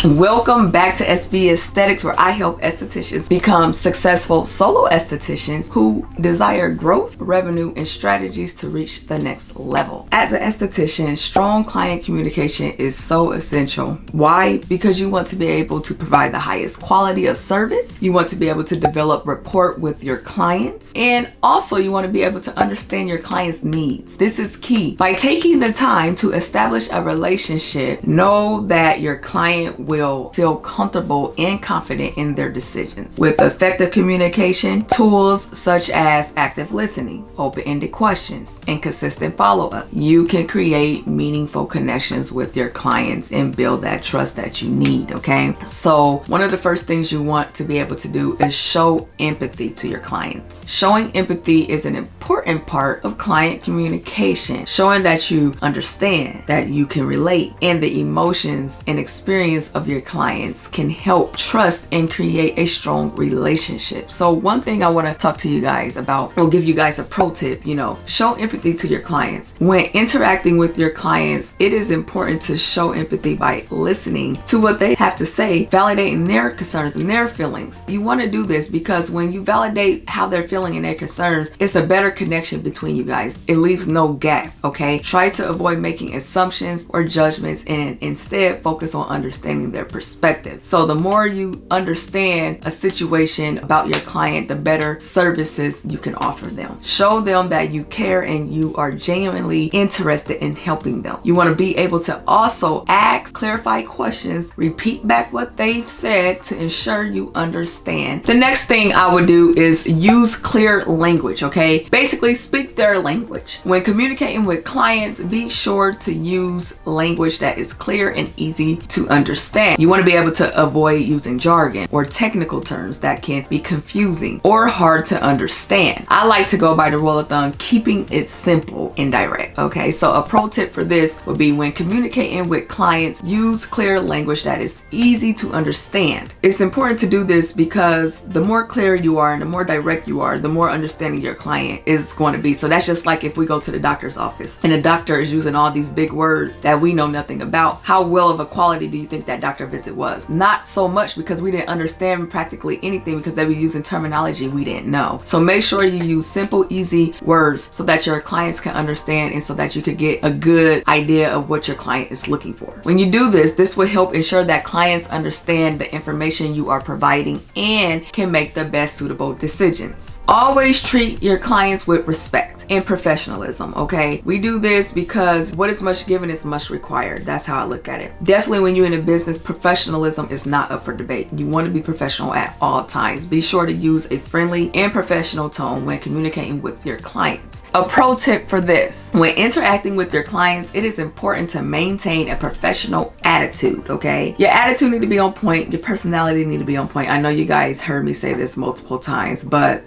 Welcome back to SB Aesthetics, where I help estheticians become successful solo estheticians who desire growth, revenue, and strategies to reach the next level. As an esthetician, strong client communication is so essential. Why? Because you want to be able to provide the highest quality of service. You want to be able to develop rapport with your clients, and also you want to be able to understand your client's needs. This is key. By taking the time to establish a relationship, know that your client will feel comfortable and confident in their decisions. With effective communication, tools such as active listening, open-ended questions, and consistent follow-up, you can create meaningful connections with your clients and build that trust that you need, okay? So one of the first things you want to be able to do is show empathy to your clients. Showing empathy is an important part of client communication, showing that you understand, that you can relate, and the emotions and experience of your clients can help trust and create a strong relationship. So one thing I want to talk to you guys about, or give you guys a pro tip, show empathy to your clients. When interacting with your clients, it is important to show empathy by listening to what they have to say, validating their concerns and their feelings. You want to do this because when you validate how they're feeling and their concerns, it's a better connection between you guys. It leaves no gap, okay? Try to avoid making assumptions or judgments and instead focus on understanding their perspective. So the more you understand a situation about your client, the better services you can offer them. Show them that you care and you are genuinely interested in helping them. You want to be able to also ask clarify questions, repeat back what they've said to ensure you understand. The next thing I would do is use clear language, okay? Basically, speak their language. When communicating with clients, be sure to use language that is clear and easy to understand. You want to be able to avoid using jargon or technical terms that can be confusing or hard to understand. I like to go by the rule of thumb, keeping it simple and direct, okay? So a pro tip for this would be when communicating with clients, use clear language that is easy to understand. It's important to do this because the more clear you are and the more direct you are, the more understanding your client is going to be. So that's just like if we go to the doctor's office and the doctor is using all these big words that we know nothing about. How well of a quality do you think that doctor visit was? Not so much, because we didn't understand practically anything because they were using terminology we didn't know. So make sure you use simple, easy words so that your clients can understand and so that you could get a good idea of what your client is looking for. When you do this, this will help ensure that clients understand the information you are providing and can make the best suitable decisions. Always treat your clients with respect and professionalism, okay? We do this because what is much given is much required. That's how I look at it. Definitely when you're in a business, professionalism is not up for debate. You want to be professional at all times. Be sure to use a friendly and professional tone when communicating with your clients. A pro tip for this: when interacting with your clients, it is important to maintain a professional attitude, okay? Your attitude need to be on point. Your personality need to be on point. I know you guys heard me say this multiple times, but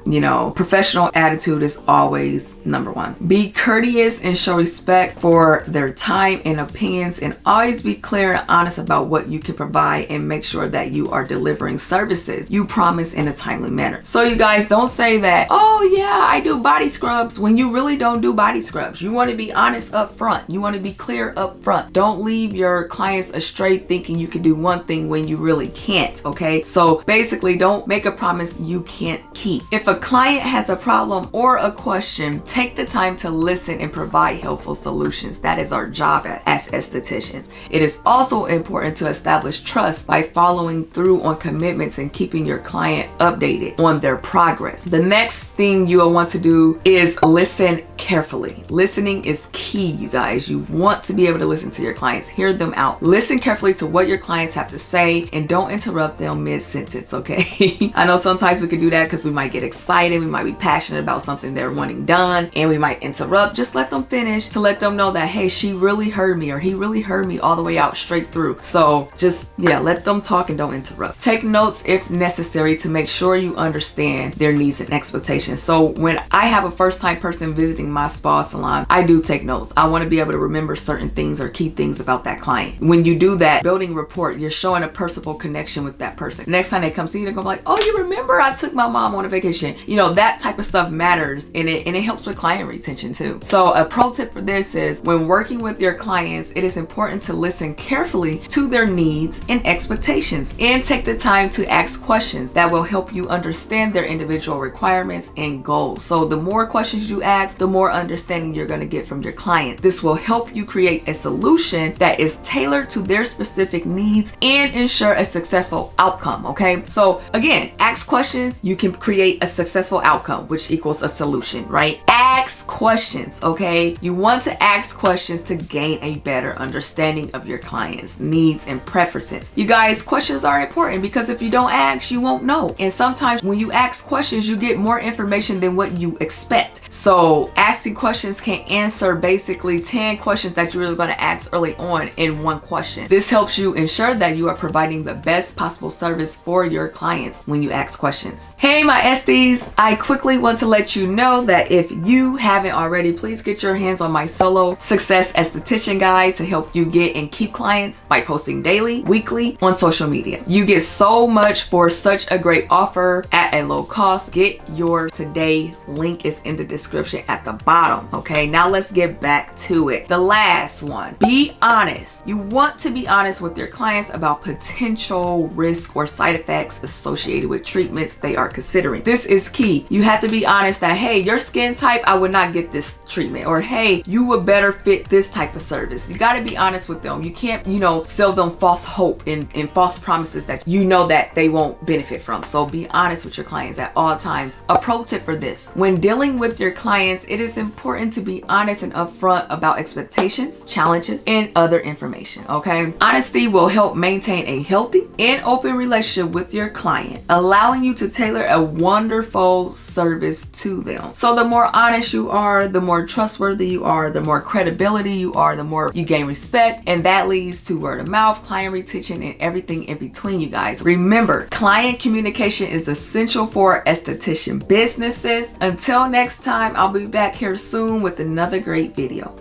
professional attitude is always number one. Be courteous and show respect for their time and opinions, and always be clear and honest about what you can provide, and make sure that you are delivering services you promise in a timely manner. So you guys don't say that, oh yeah, I do body scrubs, when you really don't do body scrubs. You want to be honest up front. You want to be clear up front. Don't leave your clients astray thinking you can do one thing when you really can't, okay? So basically, don't make a promise you can't keep. If a client has a problem or a question, take the time to listen and provide helpful solutions. That is our job as estheticians. It is also important to establish trust by following through on commitments and keeping your client updated on their progress. The next thing you will want to do is listen carefully. Listening is key, you guys. You want to be able to listen to your clients, hear them out. Listen carefully to what your clients have to say and don't interrupt them mid-sentence, okay? I know sometimes we can do that because we might get excited, we might be passionate about something they're wanting done, and we might interrupt. Just let them finish to let them know that, hey, she really heard me, or he really heard me all the way out straight through. So just, let them talk and don't interrupt. Take notes if necessary to make sure you understand their needs and expectations. So when I have a first-time person visiting my spa salon, I do take notes. I want to be able to remember certain things or key things about that client. When you do that, building rapport, you're showing a personal connection with that person. Next time they come see you, they're gonna be like, oh, you remember I took my mom on a vacation. That type of stuff matters, and it helps with client retention too. So a pro tip for this is when working with your clients, it is important to listen carefully to their needs needs, and expectations. And take the time to ask questions that will help you understand their individual requirements and goals. So the more questions you ask, the more understanding you're going to get from your client. This will help you create a solution that is tailored to their specific needs and ensure a successful outcome. Okay, so again, ask questions, you can create a successful outcome, which equals a solution, right? Ask questions. Okay, you want to ask questions to gain a better understanding of your client's needs and preferences. You guys, questions are important because if you don't ask, you won't know. And sometimes when you ask questions, you get more information than what you expect. So asking questions can answer basically 10 questions that you were going to ask early on in one question. This helps you ensure that you are providing the best possible service for your clients when you ask questions. Hey, my Esties, I quickly want to let you know that if you haven't already, please get your hands on my solo success esthetician guide to help you get and keep clients by posting daily, weekly on social media. You get so much for such a great offer at a low cost. Get yours today. Link is in the description at the bottom. Okay, now let's get back to it. The last one, be honest. You want to be honest with your clients about potential risk or side effects associated with treatments they are considering. This is key. You have to be honest that, hey, your skin type, I would not get this treatment, or hey, you would better fit this type of service. You got to be honest with them. You can't, sell them false hope and false promises that you know that they won't benefit from. So be honest with your clients at all times. A pro tip for this: when dealing with your clients, it is important to be honest and upfront about expectations, challenges, and other information. Okay, honesty will help maintain a healthy and open relationship with your client, allowing you to tailor a wonderful service to them. So the more honest you are, the more trustworthy you are, the more credibility you are, the more you gain respect, and that leads to word of mouth, client retention, and everything in between. You guys, remember, client communication is essential for esthetician businesses. Until next time, I'll be back here soon with another great video.